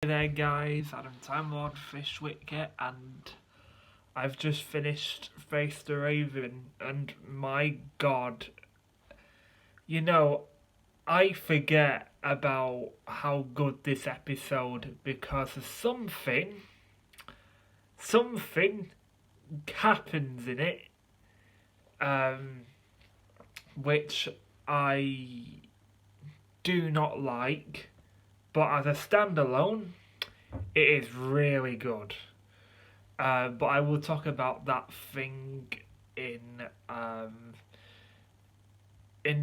G'day guys, Adam Time Lord Fishwicket, and I've just finished Face the Raven, and my god, you know, I forget about how good this episode because of something happens in it, which I do not like, but as a standalone, it is really good. But I will talk about that thing in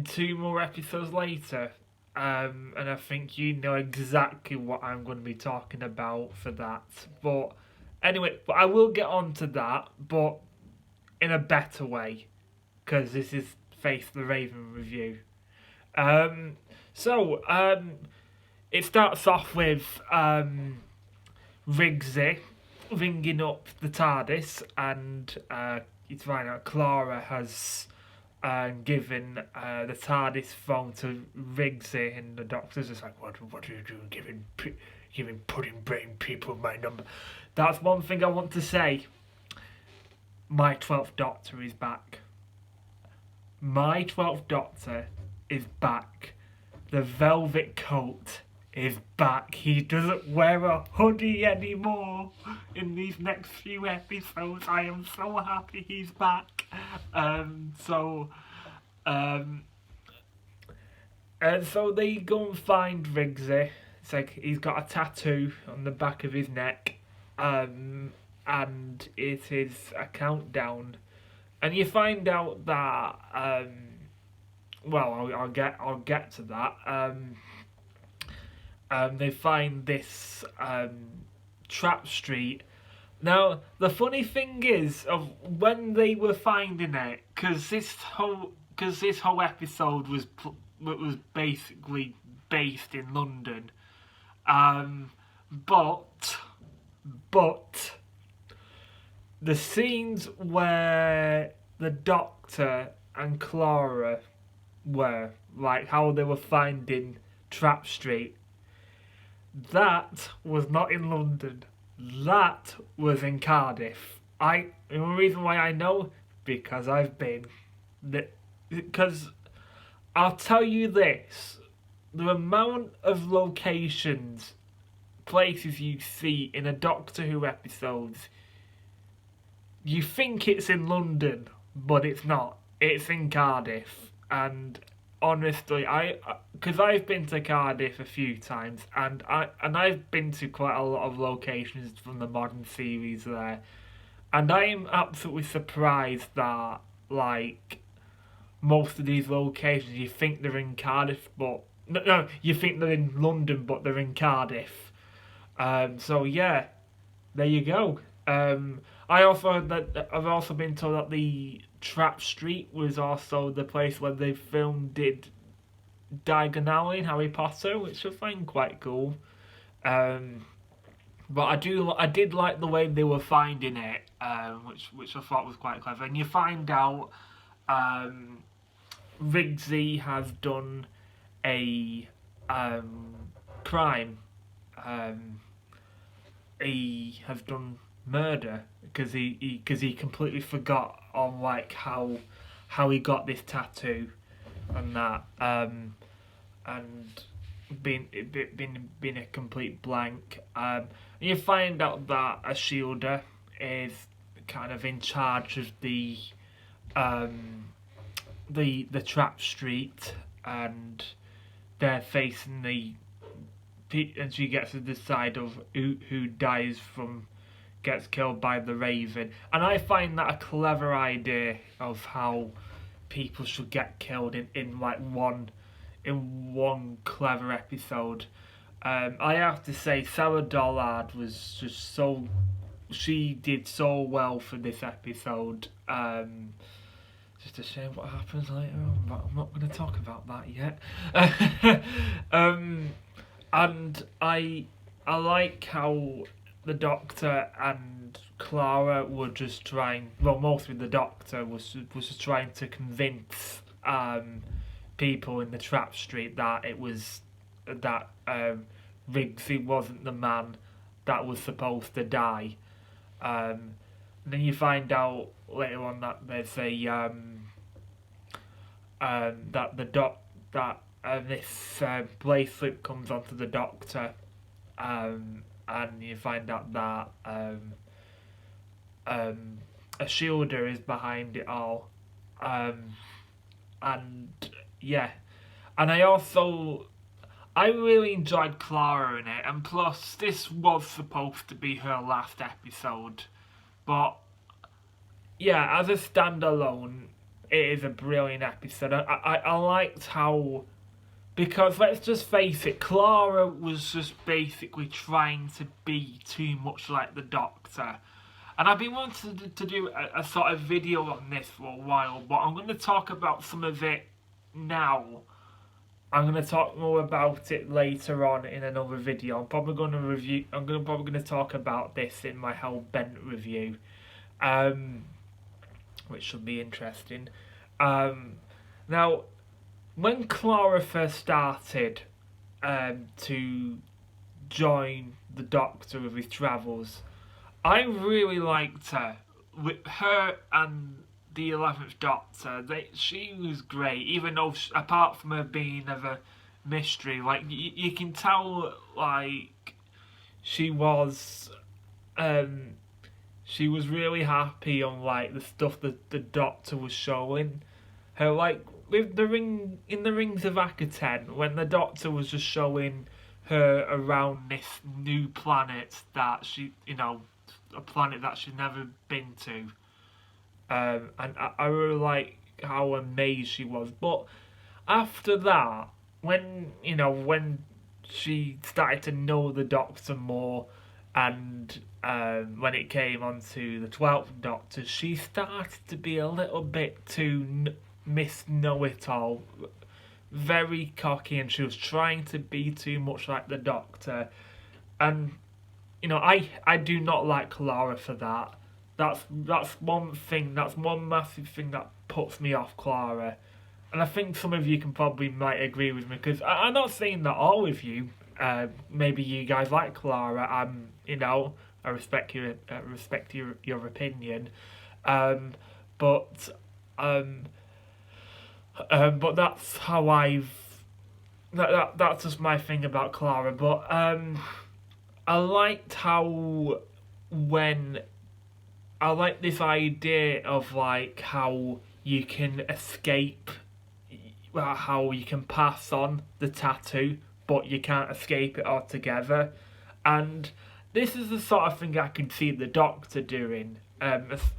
two more episodes later. And I think you know exactly what I'm going to be talking about for that. But anyway, I will get on to that, but in a better way, because this is Face the Raven review. So it starts off with Rigsy ringing up the TARDIS, and you find out Clara has given the TARDIS phone to Rigsy, and the Doctor's just like, what are you doing giving pudding brain people my number? That's one thing I want to say. My 12th Doctor is back. My 12th Doctor is back. The velvet coat is back. He doesn't wear a hoodie anymore in these next few episodes. I am so happy he's back. And so they go and find Rigsy. It's like he's got a tattoo on the back of his neck, and it is a countdown. And you find out that well, I'll get to that. They find this trap street. Now, the funny thing is, of when they were finding it, because this whole episode was basically based in London, but the scenes where the Doctor and Clara were, like how they were finding Trap Street, that was not in London. That was in Cardiff. The reason why I know, because I've been. Because I'll tell you this, the amount of locations, places you see in a Doctor Who episodes, you think it's in London, but it's not. It's in Cardiff. And honestly, because I've been to Cardiff a few times, and I've been to quite a lot of locations from the modern series there, and I am absolutely surprised that, like, most of these locations, you think they're in Cardiff, but no, you think they're in London, but they're in Cardiff. So yeah, there you go. I've also been told that the Trap Street was also the place where they filmed Diagon Alley in Harry Potter, which I find quite cool. But I did like the way they were finding it, which I thought was quite clever. And you find out Rigsy has done a crime. He has done murder because he completely forgot on, like, how he got this tattoo and that, and been a complete blank. And you find out that a shielder is kind of in charge of the Trap Street, and they're facing and she gets to decide of who gets killed by the Raven. And I find that a clever idea of how people should get killed in one clever episode. I have to say, Sarah Dollard was just she did so well for this episode. Just a shame what happens later on, but I'm not going to talk about that yet. And I like how the Doctor and Clara were just trying, well, mostly the Doctor was just trying to convince people in the Trap Street that it was that Rigsy wasn't the man that was supposed to die. Then you find out later on that there's a that the doc that this bracelet comes onto the Doctor, and you find out that a shielder is behind it all, and yeah, and I really enjoyed Clara in it, and plus this was supposed to be her last episode, but yeah, as a standalone, it is a brilliant episode. I liked how, because let's just face it, Clara was just basically trying to be too much like the Doctor. And I've been wanting to do a sort of video on this for a while, but I'm going to talk about some of it now. I'm going to talk more about it later on in another video. I'm probably going to talk about this in my Hell Bent review, which should be interesting. Now, when Clara first started to join the Doctor with his travels, I really liked her. With her and the 11th Doctor, she was great, even though apart from her being of a mystery, like you can tell, like she was really happy on like the stuff that the Doctor was showing her, like with the Rings of Akaten, when the Doctor was just showing her around this new planet that a planet that she'd never been to. And I really like how amazed she was. But after that, when she started to know the Doctor more, and when it came onto the 12th Doctor, she started to be a little bit too Miss Know-It-All, very cocky, and she was trying to be too much like the Doctor. And I do not like Clara for that. That's one thing. That's one massive thing that puts me off Clara, and I think some of you might agree with me, because I'm not saying that all of you. Maybe you guys like Clara. I respect your opinion. But that's how that's just my thing about Clara. But I liked how I like this idea of like how you can escape, how you can pass on the tattoo, but you can't escape it altogether. And this is the sort of thing I can see the Doctor doing.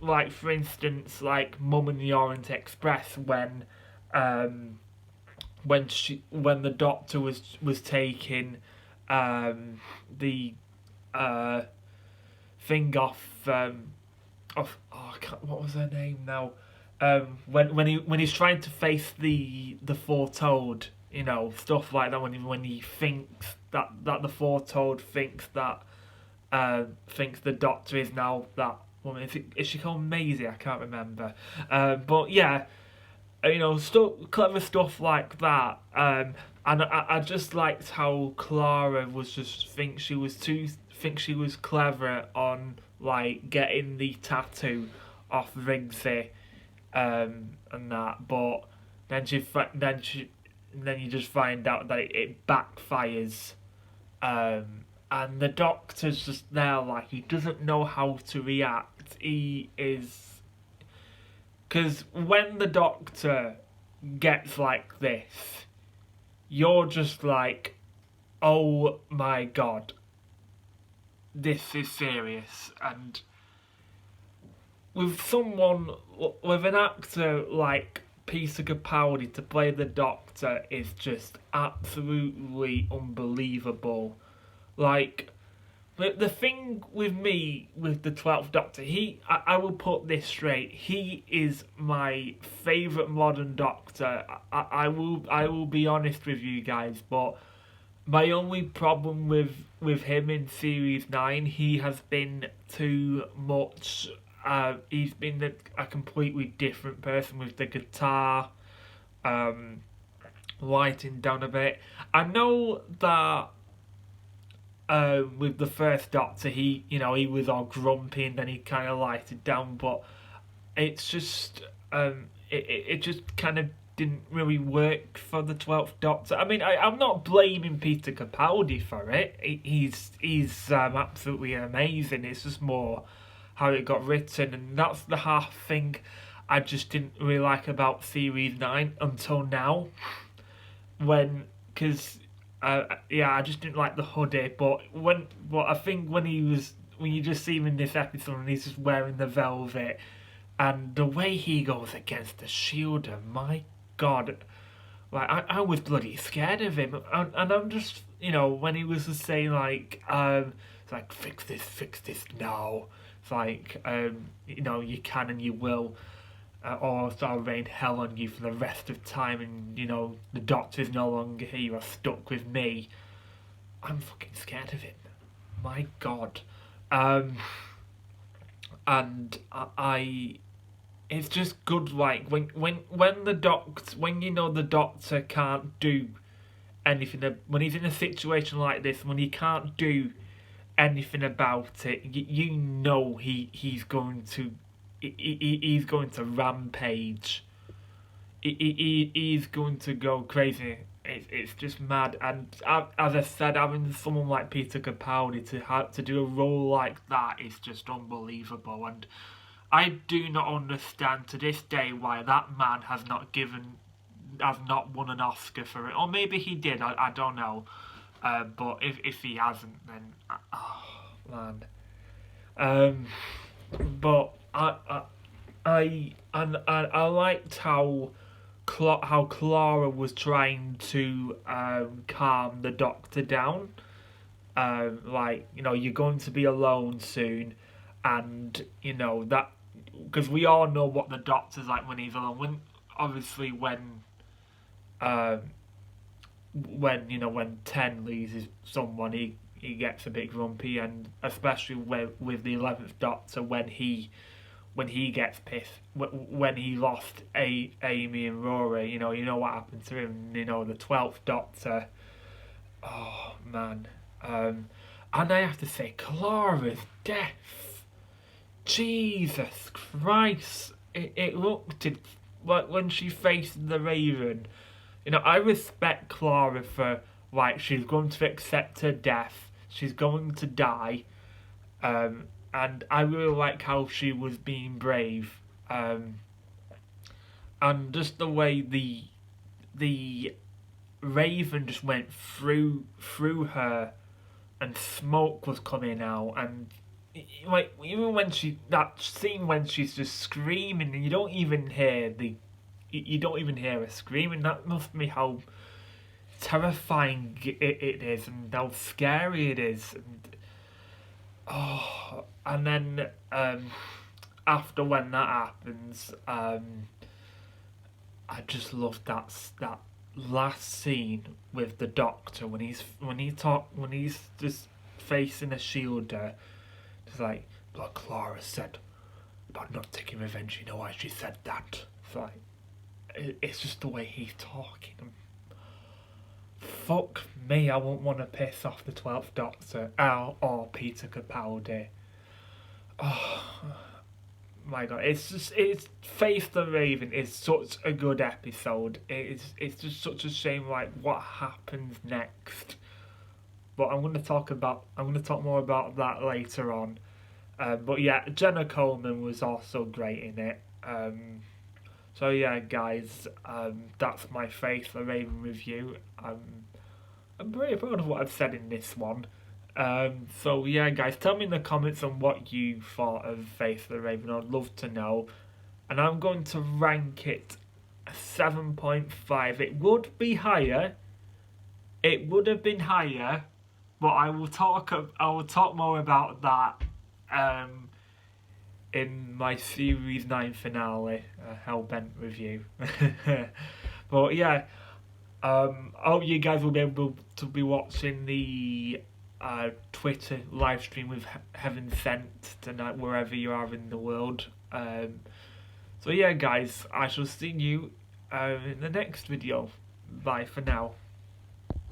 Like for instance, like Mum and the Orient Express, when the Doctor was taking the thing off what was her name now? When he's trying to face the foretold, stuff like that. When he thinks that the foretold thinks that thinks the Doctor is now that woman. Is she called Maisie? I can't remember. But yeah, clever stuff like that. And I just liked how Clara was just think she was clever on like getting the tattoo off Rigsy, and that, but then you just find out that it backfires, and the Doctor's just there, like he doesn't know how to react. Because when the Doctor gets like this, you're just like, oh my god, this is serious. And with an actor like Peter Capaldi to play the Doctor is just absolutely unbelievable. Like, the thing with me with the 12th Doctor, I will put this straight, he is my favourite modern Doctor. I will be honest with you guys, but my only problem with him in Series 9, he has been too much. He's been a completely different person with the guitar, lighting down a bit. I know that with the first Doctor, he was all grumpy and then he kind of lighted down, but it's just it just kind of didn't really work for the 12th Doctor. I mean, I'm not blaming Peter Capaldi for it. He's absolutely amazing. It's just more how it got written, and that's the half thing I just didn't really like about Series 9 until now. Because I just didn't like the hoodie, but I think when you just see him in this episode and he's just wearing the velvet, and the way he goes against the Shielder, my God, like I was bloody scared of him, and I'm just when he was just saying like it's like fix this now. It's like you can and you will. Or I'll rain hell on you for the rest of time, and the Doctor's no longer here, you're stuck with me. I'm fucking scared of him. My God. And it's just good, like when the Doctor, when the Doctor can't do anything, when he's in a situation like this, when he can't do anything about it, he's going to. He's going to rampage. He's going to go crazy. It's just mad. And as I said, having someone like Peter Capaldi to do a role like that is just unbelievable. And I do not understand to this day why that man has not won an Oscar for it. Or maybe he did. I don't know. But if he hasn't, then oh man. But I liked how Clara was trying to calm the Doctor down. You're going to be alone soon, and that, because we all know what the Doctor's like when he's alone. When Ten loses someone, he gets a bit grumpy, and especially with the 11th Doctor when he gets pissed, when he lost Amy and Rory, you know what happened to him. The 12th Doctor, oh man. And I have to say, Clara's death, Jesus Christ, it looked like when she faced the Raven. I respect Clara for, like, she's going to accept her death, she's going to die, and I really like how she was being brave, and just the way the Raven just went through her, and smoke was coming out, and like even when that scene when she's just screaming and you don't even hear her screaming, that must be how terrifying it is and how scary it is. And then after when that happens, I just love that last scene with the Doctor when he's just facing a Shielder. It's like, but Clara said about not taking revenge. You know why she said that? It's like, it's just the way he's talking. Fuck me, I won't want to piss off the 12th Doctor or Peter Capaldi. Oh my God, it's Faith the Raven is such a good episode. It's just such a shame, like, what happens next. But I'm going to talk more about that later on. But yeah, Jenna Coleman was also great in it. So yeah, guys, that's my Faith the Raven review. I'm pretty proud of what I've said in this one. So yeah, guys, tell me in the comments on what you thought of Faith the Raven. I'd love to know. And I'm going to rank it a 7.5. It would be higher. It would have been higher, but I will talk more about that in my Series 9 finale, Hellbent review. But yeah, I hope you guys will be able to be watching the Twitter live stream with Heaven Sent tonight, wherever you are in the world. So yeah, guys, I shall see you in the next video. Bye for now.